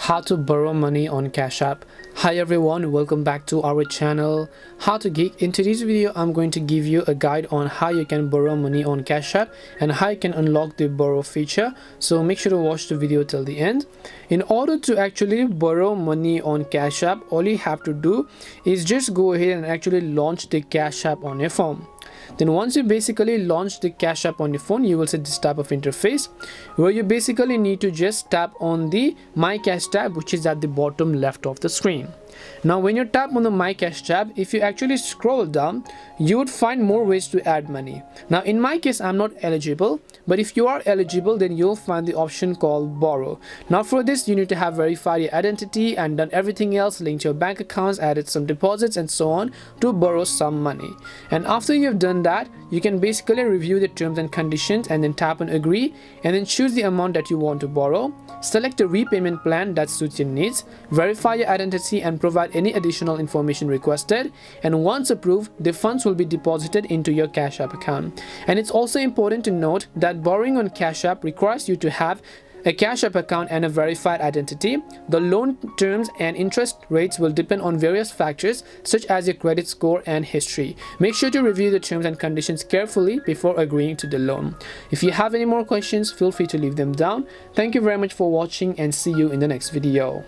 how to borrow money on Cash App. Hi everyone, welcome back to our channel How to Geek. In today's video I'm going to give you a guide on how you can borrow money on Cash App and how you can unlock the borrow feature, so make sure to watch the video till the end. In order to actually borrow money on Cash App, all you have to do is just go ahead and actually launch the Cash App on your phone. Then once you basically launch the Cash App on your phone, you will see this type of interface where you basically need to just tap on the My Cash tab, which is at the bottom left of the screen. Now when you tap on the My Cash tab, if you actually scroll down, you would find more ways to add money. Now in my case I'm not eligible, but if you are eligible then you'll find the option called borrow. Now for this you need to have verified your identity and done everything else, linked your bank accounts, added some deposits and so on to borrow some money. And after you've done that, you can basically review the terms and conditions and then tap on agree and then choose the amount that you want to borrow. Select a repayment plan that suits your needs, verify your identity and provide any additional information requested, and once approved, the funds will be deposited into your Cash App account. And it's also important to note that borrowing on Cash App requires you to have a Cash App account and a verified identity. The loan terms and interest rates will depend on various factors such as your credit score and history. Make sure to review the terms and conditions carefully before agreeing to the loan. If you have any more questions, feel free to leave them down. Thank you very much for watching and see you in the next video.